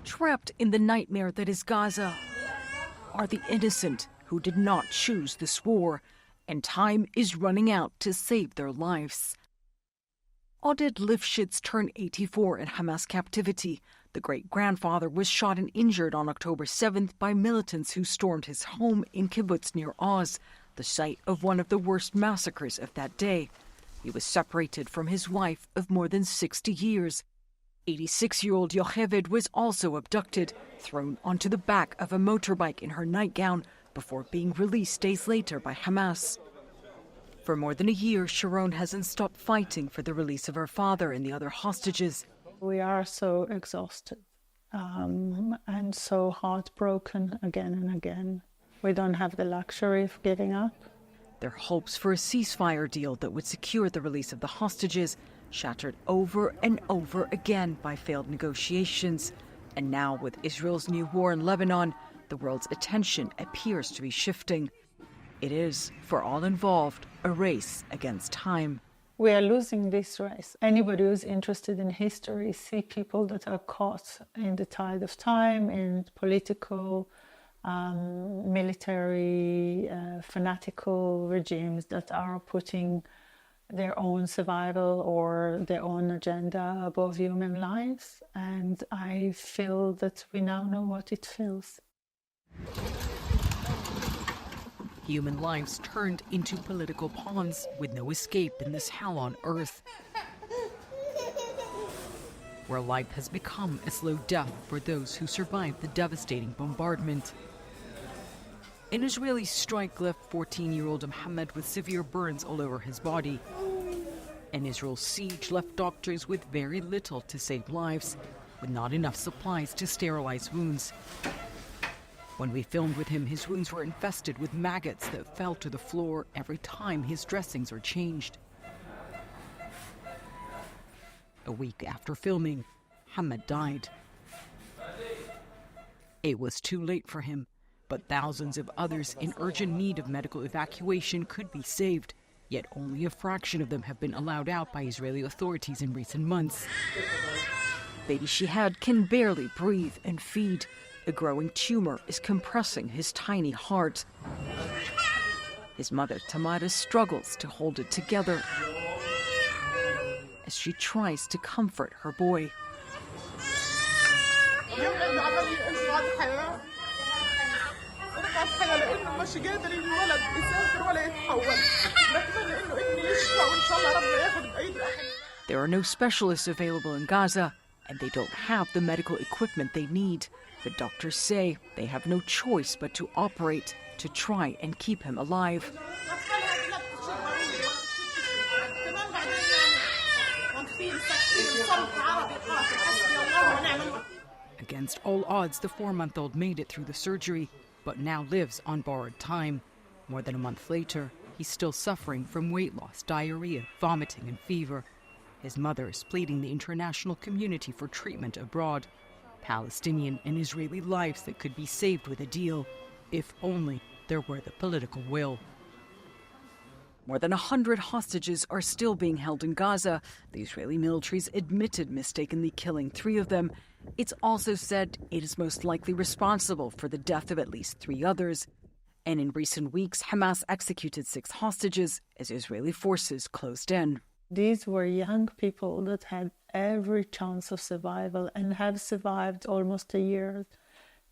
Trapped in the nightmare that is Gaza are the innocent who did not choose this war, and time is running out to save their lives. Oded Lifshitz turned 84 in Hamas captivity. The great-grandfather was shot and injured on October 7th by militants who stormed his home in kibbutz near Oz, the site of one of the worst massacres of that day. He was separated from his wife of more than 60 years. 86-year-old Yocheved was also abducted, thrown onto the back of a motorbike in her nightgown before being released days later by Hamas. For more than a year, Sharon hasn't stopped fighting for the release of her father and the other hostages. We are so exhausted and so heartbroken again and again. We don't have the luxury of giving up. Their hopes for a ceasefire deal that would secure the release of the hostages shattered over and over again by failed negotiations. And now, with Israel's new war in Lebanon, the world's attention appears to be shifting. It is, for all involved, a race against time. We are losing this race. Anybody who's interested in history see people that are caught in the tide of time, in political, military, fanatical regimes that are putting their own survival or their own agenda above human lives. And I feel that we now know what it feels. Human lives turned into political pawns with no escape in this hell on earth, where life has become a slow death for those who survived the devastating bombardment. An Israeli strike left 14-year-old Mohammed with severe burns all over his body. And Israel's siege left doctors with very little to save lives, with not enough supplies to sterilize wounds. When we filmed with him, his wounds were infested with maggots that fell to the floor every time his dressings are changed. A week after filming, Mohammed died. It was too late for him, but thousands of others in urgent need of medical evacuation could be saved, yet only a fraction of them have been allowed out by Israeli authorities in recent months. Baby Shihad can barely breathe and feed. A growing tumor is compressing his tiny heart. His mother, Tamara, struggles to hold it together as she tries to comfort her boy. There are no specialists available in Gaza, and they don't have the medical equipment they need. But doctors say they have no choice but to operate to try and keep him alive. Against all odds, the 4-month-old made it through the surgery, but now lives on borrowed time. More than a month later, he's still suffering from weight loss, diarrhea, vomiting, and fever. His mother is pleading the international community for treatment abroad. Palestinian and Israeli lives that could be saved with a deal, if only there were the political will. More than 100 hostages are still being held in Gaza. The Israeli military's admitted mistakenly killing 3 of them. It's also said it is most likely responsible for the death of at least 3 others. And in recent weeks, Hamas executed 6 hostages as Israeli forces closed in. These were young people that had every chance of survival and have survived almost a year.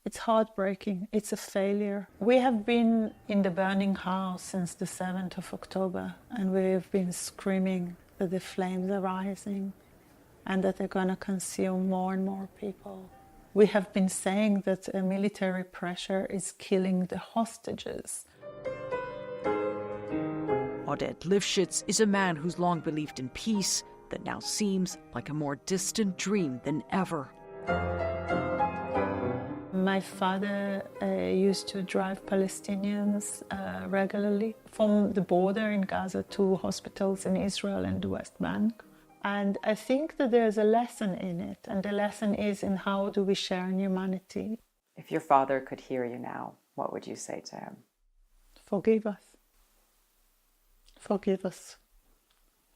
It's heartbreaking. It's a failure. We have been in the burning house since the 7th of October, and we've been screaming that the flames are rising and that they're going to consume more and more people. We have been saying that military pressure is killing the hostages. Oded Lifshitz is a man who's long believed in peace that now seems like a more distant dream than ever. My father used to drive Palestinians regularly from the border in Gaza to hospitals in Israel and the West Bank. And I think that there's a lesson in it, and the lesson is in how do we share in humanity. If your father could hear you now, what would you say to him? Forgive us. Forgive us.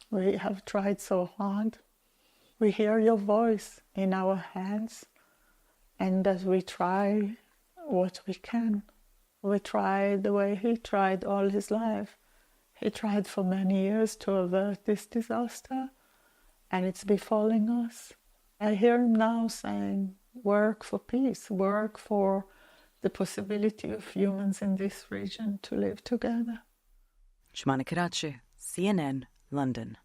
We have tried so hard. We hear your voice in our hands, and that we try what we can. We try the way he tried all his life. He tried for many years to avert this disaster, and it's befalling us. I hear him now saying, work for peace, work for the possibility of humans in this region to live together. Shmana Karachi, CNN, London.